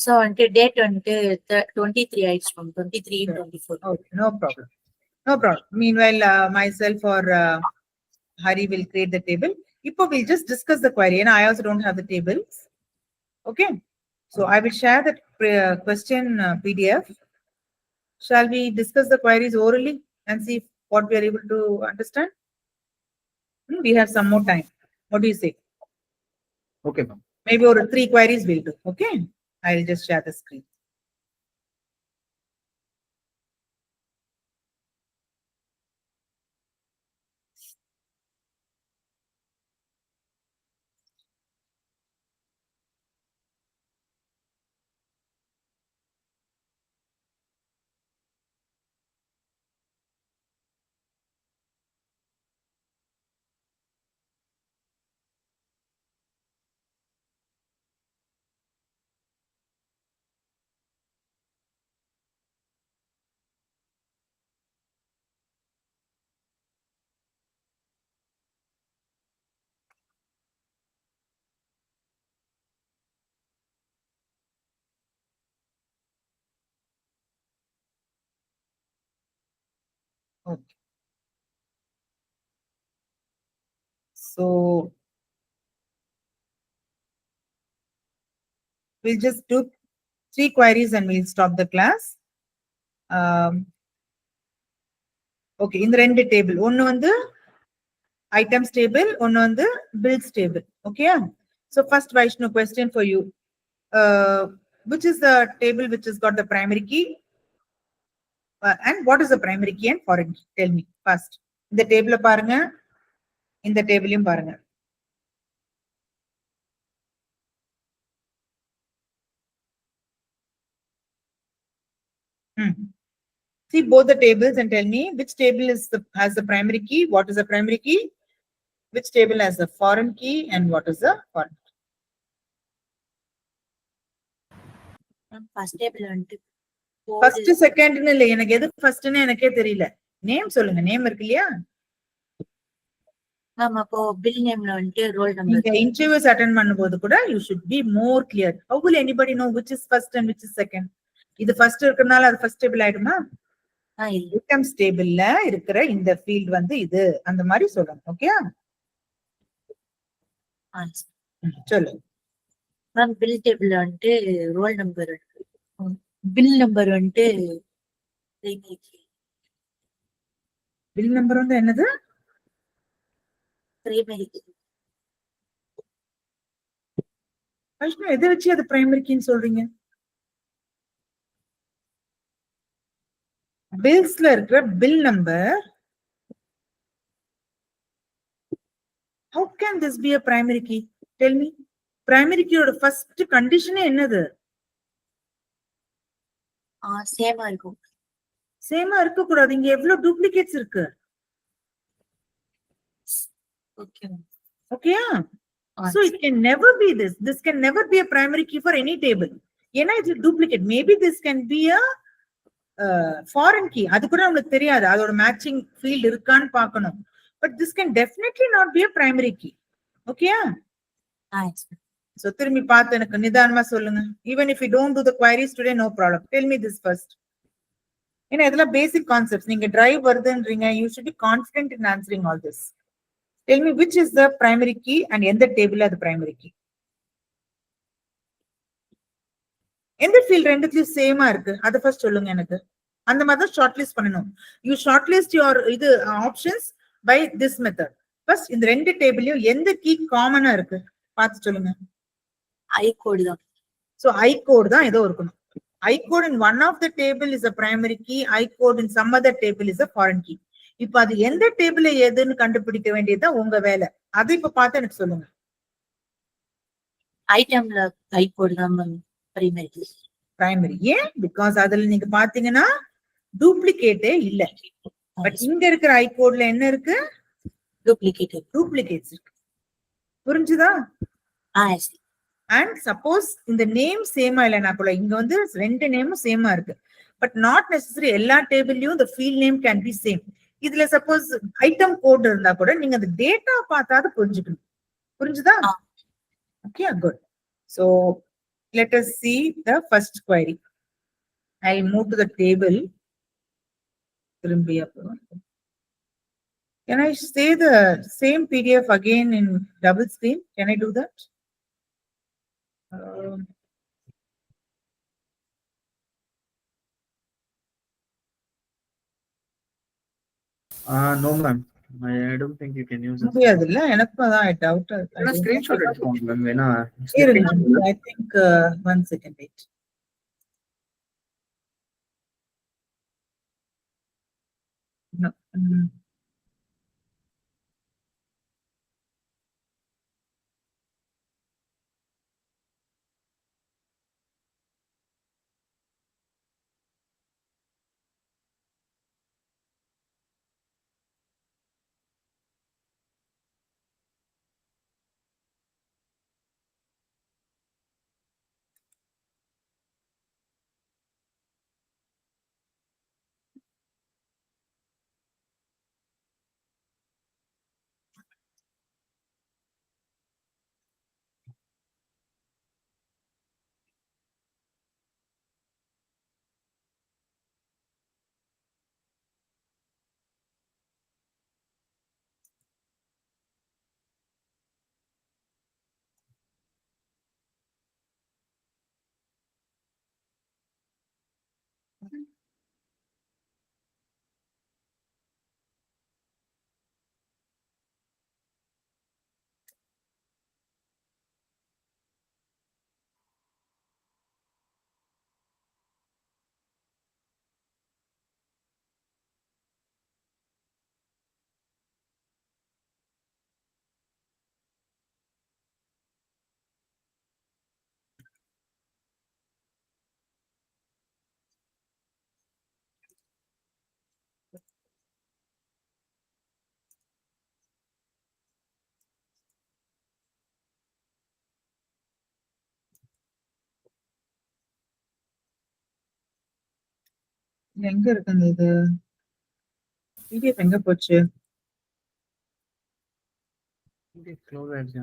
சோ வந்துட்டு டேட் வந்துட்டு 23 ஆயிடுச்சு ma'am. 23 and 24. Okay, no problem. No problem. Meanwhile, myself or Hari will create the table. Ipo we'll just discuss the query and I also don't have the tables. Okay. So I will share the question PDF. Shall we discuss the queries orally and see what we are able to understand? We have some more time. What do you say? Okay ma'am. Maybe over 3 queries we'll do. Okay. I'll just share the screen. Okay. So we'll just do 3 queries and we'll stop the class. Okay, in the ரெண்டு table. ஒன்னு வந்து items table, ஒன்னு வந்து bills table. Okay. So first Vaishnu question for you. Which is the table which has got the primary key? And what is the primary key and foreign key? Tell me first. இந்த table பாருங்க, இந்த டேபிளையும் பாருங்க. See both the tables and tell me which table has the primary key, what is the primary key, which table has the foreign key and what is the foreign key. First table வந்துட்டு First second ன்னு இல்ல, எனக்கு எது ஃபர்ஸ்ட்னு எனக்கே தெரியல. Name சொல்லுங்க, name இருக்கு இல்லையா? மேம் அப்போ பில் நேம்ல வந்துட்டு ரோல் நீங்க நம்பர். இன்டர்வியூஸ் அட்டெண்ட் பண்ணும்போது கூட you should be more clear. How will anybody know which is first and which is second? இது ஃபர்ஸ்ட் இருக்கறனால அது ஃபர்ஸ்ட் டேபிள் ஆயிடுமா? இல்ல ஐட்டம்ஸ் டேபிள்ல இருக்கிற இந்த ஃபீல்ட் வந்து இது அந்த மாதிரி சொல்லணும். ஓகேயா? சொல்லு. மேம் பில் டேபிள்ல வந்துட்டு ரோல் நம்பர், பில் நம்பர் வந்துட்டு பில் நம்பர் வந்து என்னது? பிரைமரி. வைஷ்ணு எதை வச்சு அது பிரைமரி கீன்னு சொல்றீங்க? பில்ஸ்ல இருக்கிற bill number. How can this be a primary key? Tell me. Primary key ஓட ஃபர்ஸ்ட் கண்டிஷன் என்னது? சேமா இருக்கும். சேமா இருக்க கூடாது. இங்க எவ்வளவு டூப்ளிகேட்ஸ் இருக்கு? Okay ma'am. ஓகேயா? So it can never be this. This can never be a primary key for any table. ஏன்னா இது duplicate. Maybe this can be a foreign key. அது கூட நமக்கு தெரியாது. அதோட மேட்சிங் ஃபீல்ட் இருக்கான்னு பார்க்கணும். But this can definitely not be a primary key. ஓகேயா? So திரும்பி பார்த்து எனக்கு நிதானமா சொல்லுங்க. Even if you don't do the queries today, no problem. Tell me this first. ஏன்னா இதெல்லாம் பேசிக் கான்செப்ட்ஸ். நீங்க drive வருதுன்றீங்க. You should be confident in answering all this. Tell me which is the primary key and எந்த டேபிள்ல அது primary key. எந்த field ரெண்டுத்துலயும் சேமா இருக்கு அதை ஃபர்ஸ்ட் சொல்லுங்க எனக்கு. அந்த மாதிரி தான் ஷார்ட் லிஸ்ட் பண்ணணும். யூ ஷார்ட் லிஸ்ட் யுவர் இது options by this method. First இந்த ரெண்டு டேபிள்லயும் எந்த கீ காமனா இருக்கு பார்த்து சொல்லுங்க. ஐ கோட் தான். சோ ஐ கோட் தான் ஏதோ இருக்கணும். I code in one of the table is a primary key. I code in some other table is a foreign key. இப்ப அது எந்த டேபிள் எதுன்னு கண்டுபிடிக்க வேண்டியதுதான் உங்க வேலை. அது இப்ப பார்த்து எனக்கு சொல்லுங்க. ஐட்டம்ல ஐ கோட் தான் பிரைமரி. பிரைமரி ஏன்? பிகாஸ் அதுல நீங்க பாத்தீங்கன்னா டூப்ளிகேட்டே இல்ல. பட் இங்க இருக்கிற ஐ கோட்ல என்ன இருக்கு? டூப்ளிகேட்ஸ் இருக்கு. புரிஞ்சுதா? அண்ட் சப்போஸ் இந்த நேம் சேமா இல்லைன்னா கூட இங்க வந்து ரெண்டு நேமும் சேமா இருக்கு. பட் நாட் நெசசரி எல்லா டேபிள்லயும் the field name can be same. இதுல சப்போஸ் ஐட்டம் கோட் இருந்தா கூட நீங்க அந்த டேட்டா பார்த்தாது புரிஞ்சுக்கணும். புரிஞ்சுதா? Okay, good. So let us see the first query. I'll move to the table. Can I say the same PDF again in double screen? Can I do that? No ma'am, I don't think you can use it. முடியாதுல்ல, எனக்கு அதான் doubt. Screenshot எடுத்துக்கோங்க ma'am. வேணா I think one second wait. No. எங்க இருக்குங்க இது? PDF எங்க போச்சு? க்ளோஸ் ஆயிடுச்சு.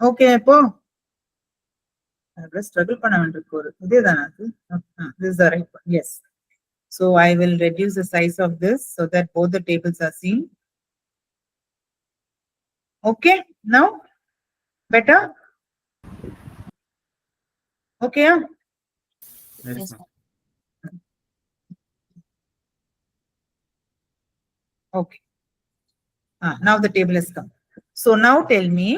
ஓகே, இப்போ ஸ்ட்ரகிள் பண்ண வேண்டியிருக்கு. ஒரு இதேதானா அது? This is the right one. Yes. So I will reduce the size of this so that both the tables are seen. Okay, now better? Okay. Yes, ma'am. Okay. Now the table has come. So now tell me,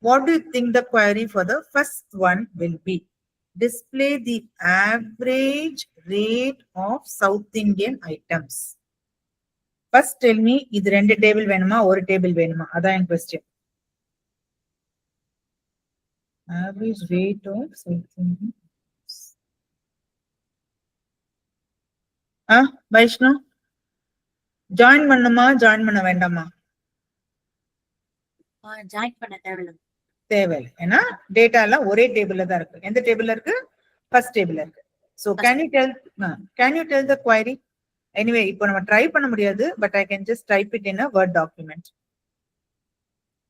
what do you think the query for the first one will be? Display the average rate of South Indian items. First tell me, இது ரெண்டு table வேணுமா ஒரு table வேணுமா? அதான் என் question. Average rate of South Indian. Vaishnu join பண்ணுமா join பண்ண வேண்டாமா? ஜாயின் பண்ண தேவையில்லை. தேவையில்லை, ஏன்னா டேட்டா எல்லாம் ஒரே டேபிள்ல தான் இருக்கு. எந்த டேபிள்ல இருக்கு? ஃபர்ஸ்ட் டேபிள்ல இருக்கு. So can you tell the query? Anyway, இப்போ நம்ம ட்ரை பண்ண முடியாது, but I can just type it in a Word document.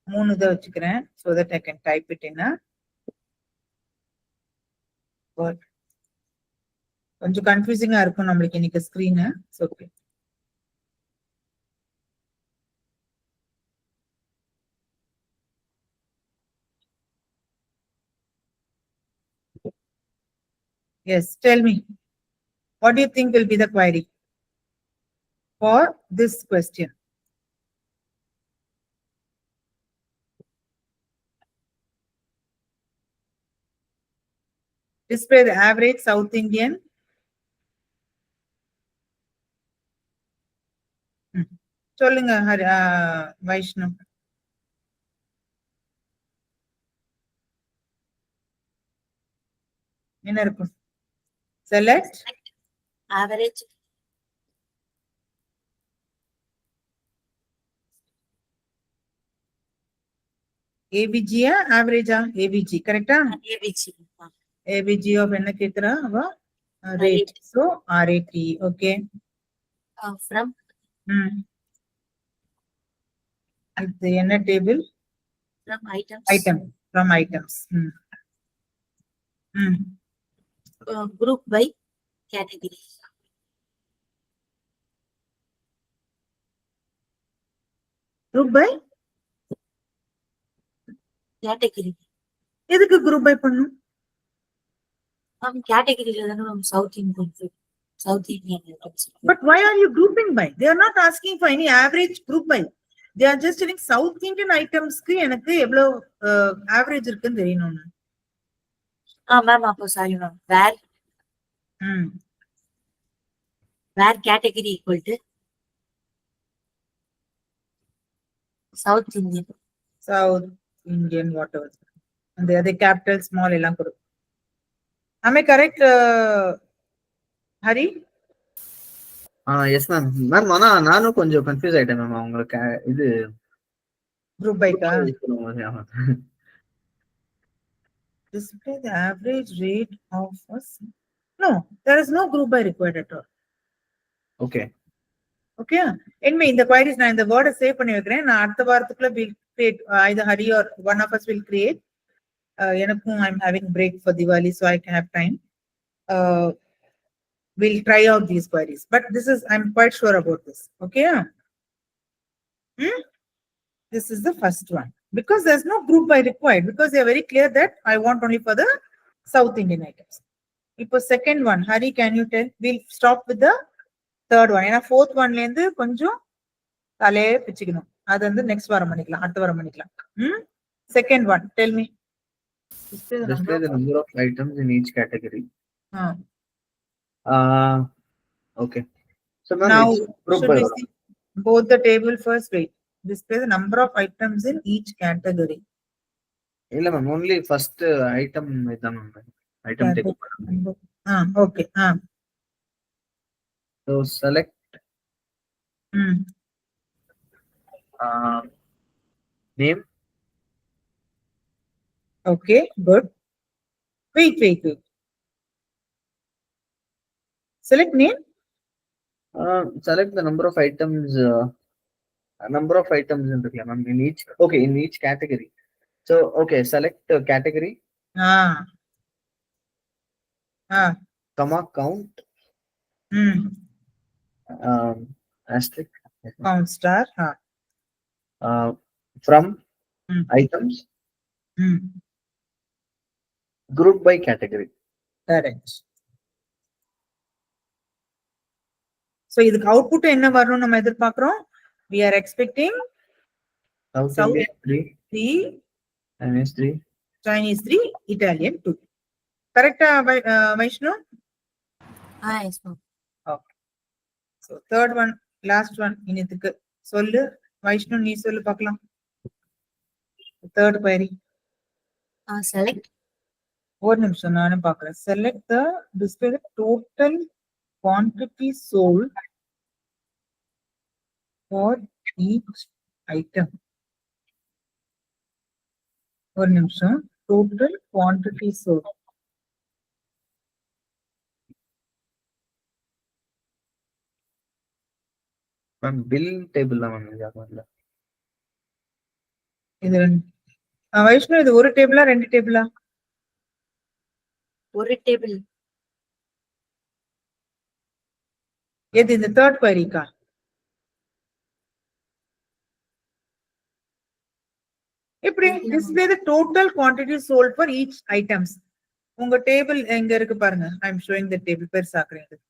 3 இதை வச்சுக்கிறேன் so that I can type it in a But கொஞ்சம் கன்ஃபியூசிங்கா இருக்கும் நம்மளுக்கு இன்னைக்கு screen. Okay. Yes, tell me. What do you think will be the query for this question? Display the average South Indian. சொல்லுங்க வைஷ்ணு. என்ன இருக்கும்? Select average ABG average ABG correct ABG. ABG of என்ன கேக்குறா அவ rate. So RAT. Okay. From இது என்ன table? from items. From items. Group by category. Group by category. எதுக்கு group by பண்ணும்? கேட்டகரியில தானே ma'am south Indian items. But why are you grouping by? They are not asking for any average group by. They are just telling South Indian items க்கு எனக்கு எவ்வளவு average இருக்குன்னு தெரியணும். Ma'am அப்போ sorry ma'am where category equal to South Indian whatever. And the other capital small எல்லாம் கொடு. Am I correct, Hari? Yes ma'am. Ma'am ஆனா நானும் கொஞ்சம் கன்ஃபியூஸ் ஆயிட்டேன் மேம். உங்களுக்கு இது group by ka display the average rate of us. No, there is no group by required at all. Okay. Okay. Anyway, in the queries நான் இந்த word save பண்ணி வைக்கிறேன். நான் அடுத்த வாரத்துக்குள்ள will create either Hari or one of us will create. எனக்கும் I'm having break for Diwali, so I can have time. We'll try out these queries, but this is I'm quite sure about this. Okay. This is the first one because there's no group by required because they are very clear that I want only for the South Indian items. இப்போ second one, Hari, can you tell? We'll stop with the third one. ஏன்னா fourth one ல இருந்து கொஞ்சம் தலையே பிச்சுக்கணும். அது வந்து next வாரம் பண்ணிக்கலாம், அடுத்த வாரம் பண்ணிக்கலாம். Second one, tell me. Display the number of items in each category. Okay. So now group should by we see both the table first? Wait. Display the number of items in each category. இல்ல ma'am only first item இதான் ma'am. Item table. Okay. So select name. Okay, good. Wait. Select name. Select the number of items. In each. Okay, in each category. So okay, select category. Comma count. Asterisk. Count star. From items. Group by category. Correct. So இதுக்கு output என்ன வரணும் நம்ம எதிர்பார்க்கிறோம்? We are expecting South Indian 3, Chinese 3, Chinese 3, Italian 2. Correct, Vaishnu? Yes ma'am. Okay. So third one, last one இன்னதுக்கு சொல்லு வைஷ்ணு, நீ சொல்லு பார்க்கலாம். Third query. Select. ஒரு நிமிஷம் நானும் பார்க்கிறேன். Select the display the total quantity sold for each item. ஒரு நிமிஷம். Total quantity sold. Ma'am bill table தான் மேம் இது. இது வைஷ்ணு இது ஒரு டேபிளா ரெண்டு டேபிளா? ஒரு டேபிள். எது இந்த தேர்ட் queryக்கா? இப்படி display the total quantity sold for each items. உங்க டேபிள் எங்க இருக்கு பாருங்க. I am showing the table பெருசாக்குறேன்.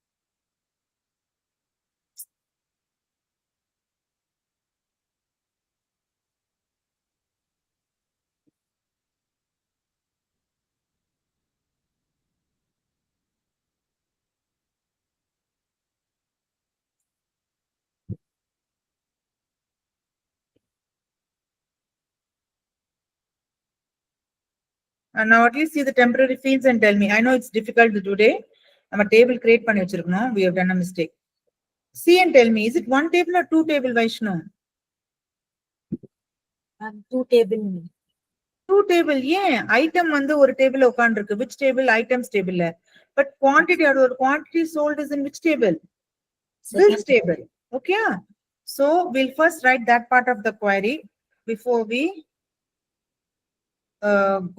And now at least see the temporary fields and tell me. I know it's difficult today. நம்ம table create பண்ணி வச்சிருக்கணும். We have done a mistake. See and tell me, is it one table or two table, Vaishnu? Two table. Two table, yeah. Item வந்து ஒரு table உட்கார்ந்திருக்கு. Which table? Items table. But quantity or quantity sold is in which table? Bills table. Okay. So we'll first write that part of the query before we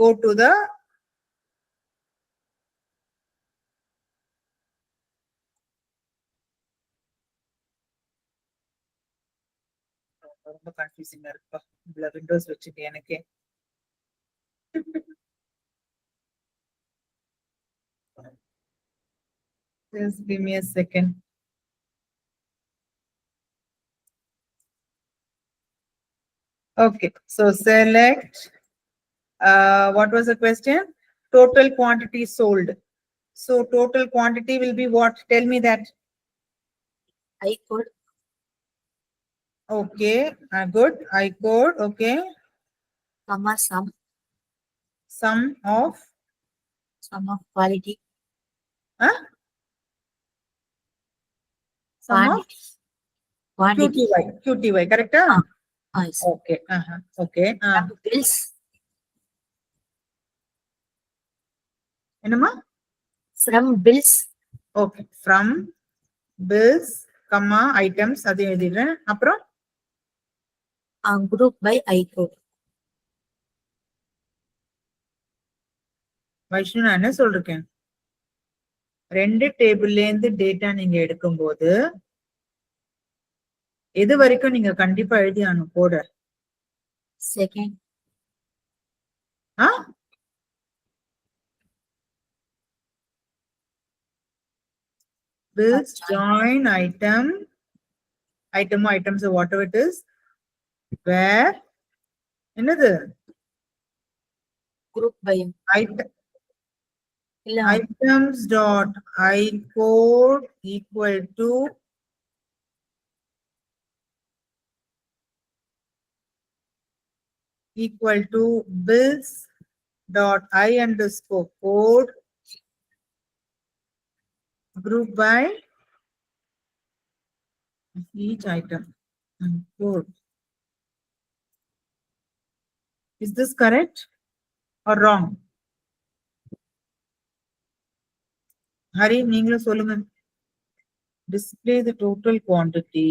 go to the ரொம்ப கன்ஃபியூசிங்கா இருக்குப்பா. இதுல Windows வச்சுட்டு எனக்கே just give me a second. Okay, so select what was the question? Total quantity sold. So total quantity will be what? Tell me that. I code. Okay, good. I code. Okay. Comma sum. Sum of quality. huh? Sum of Quantity. QTY, correct? Yes. Okay. Okay. Bills. என்னமா? From bills. Okay. From bills, comma items அது எழுதிடுறேன். அப்புறம் group by I code. Vaishnav நான் என்ன சொல்றேன், ரெண்டு டேபிள்ல இருந்து data நீங்க எடுக்கும்போது எது வரைக்கும் நீங்க கண்டிப்பா எழுதி ஆனும் போட? Second. Bills join items or whatever it is, where என்னது group by items dot I code equal to bills dot I underscore code group by each item and code. Is this correct or wrong? Hari, நீங்களும் சொல்லுங்க. Display the total quantity.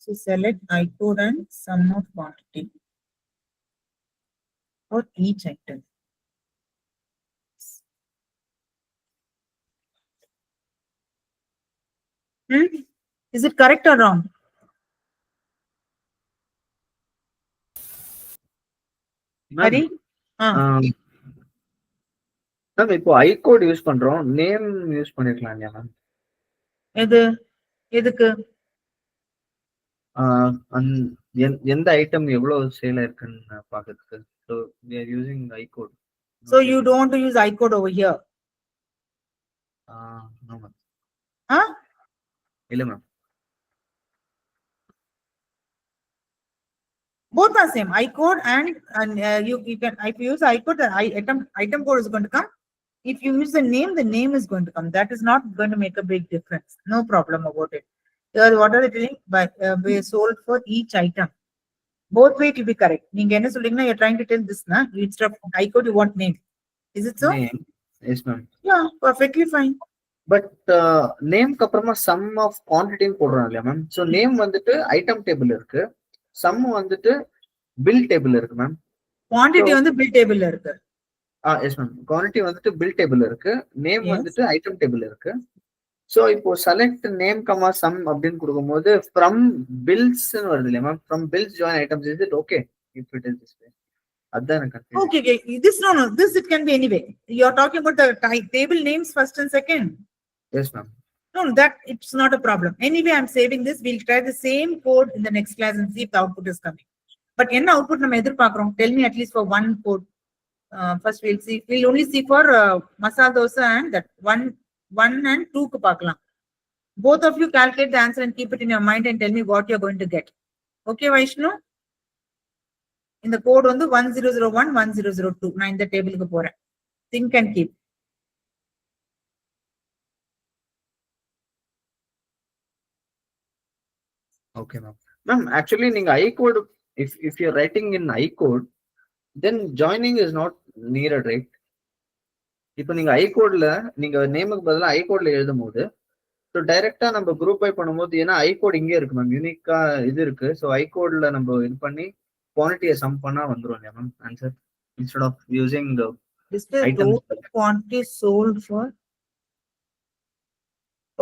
So select I code and sum of quantity for each item. Is it correct or wrong? Hari? Ma'am இப்போ I quote use பண்றோம், name use பண்ணிருக்கலாம் இல்லையா ma'am? எதுக்கு? எந்த item எவ்வளவு sale இருக்குன்னு பாக்கிறதுக்கு. So we are using I code. So you don't want to use I code over here? No ma'am. இல்ல ma'am. Both are same. I code and you can, if you use I code, the item code is going to come. If you use the name is going to come. That is not going to make a big difference. No problem about it. What are they telling? But we sold for each item. Both way to be correct. நீங்க என்ன சொல்றீங்கன்னா, you're trying to tell this, na? Instead of I code, you want name. Is it so? Name. Yes ma'am. Yeah, perfectly fine. But name க்கு அப்புறமா sum of quantity போடுறோம் இல்லையா ma'am? So name வந்துட்டு item table இருக்கு, sum வந்துட்டு bill table இருக்கு மேம். Quantity வந்து bill table இருக்கு. Yes ma'am. குவான்டிட்டி வந்துட்டு பில் டேபிள் இருக்கு, நேம் Yes. வந்துட்டு ஐட்டம் டேபிள் இருக்கு. ஸோ இப்போ செலக்ட் நேம் கமா சம் அப்படின்னு கொடுக்கும்போது ஃப்ரம் பில்ஸ் வருது இல்லையா மேம்? From bills join items is it okay if it is this way? அதான் எனக்கு confusing. Okay, okay. This no, this it can be anyway. You are talking about the table names first and second. Yes ma'am. No, that it's not a problem. Anyway, I'm saving this. We'll try the same code in the next class and see if the output is coming. But என்ன output நம்ம எதிர்பார்க்கிறோம்? Tell me at least for one code. First we'll see. We'll only see for masala dosa and that one and two க்கு பார்க்கலாம். Both of you calculate the answer and keep it in your mind and tell me what you're going to get. Okay, Vaishnu? In the code வந்து 1001 1002 நான் இந்த டேபிளுக்கு போறேன். Think and keep. Okay ma'am. Ma'am, actually நீங்க I code if you're writing in I code then joining is not needed, right? இப்போ நீங்க I codeல நீங்க நேமுக்கு பதிலா I codeல எழுதும்போது ஸோ டைரக்டா நம்ம குரூப் பை பண்ணும்போது ஏன்னா I code இங்கே இருக்கு மேம், யூனிக்கா இது இருக்கு. ஸோ I codeல நம்ம இது பண்ணி குவான்டிட்டியை சம் பண்ணா வந்துரும் இல்லையா ma'am answer, instead of using the Display items. total quantity sold for.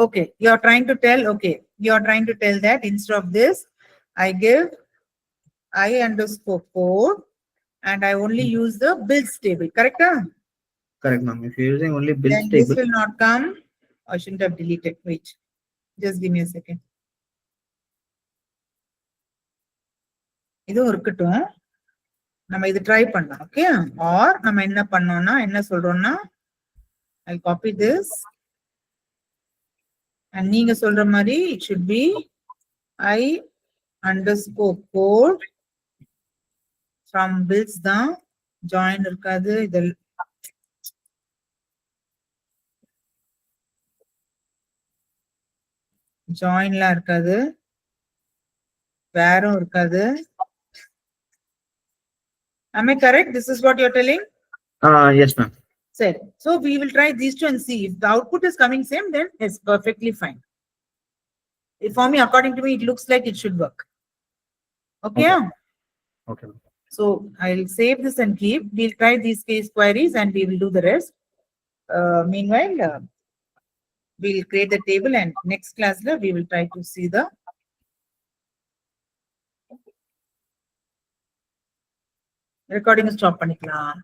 Okay, you are trying to tell. Okay, you are trying to tell that instead of this, I give I underscore code and I only use the bills table. Correct? Correct ma'am. If you're using only bills Then this table. will not come. I shouldn't have deleted. Wait, just give me a second. இதுவும் இருக்கட்டும், நம்ம இது try பண்ணலாம். Okay, R நம்ம என்ன பண்ணோம்னா என்ன சொல்றோம்னா I copy this and நீங்க சொல்ற மாதிரி it should be I underscore code from bills தான், join இருக்காது, இது ஜாயின்லாம் இருக்காது, வேறும் இருக்காது. Am I correct? This is what you're telling? Yes ma'am. Said. So we will try these two and see if the output is coming same, then it's perfectly fine. If for me, according to me, it looks like it should work. Okay. Okay. So I'll save this and keep. We'll try these case queries and we will do the rest. Meanwhile, we'll create the table and next class we will try to see the recording. Stop பண்ணிக்கலாம்.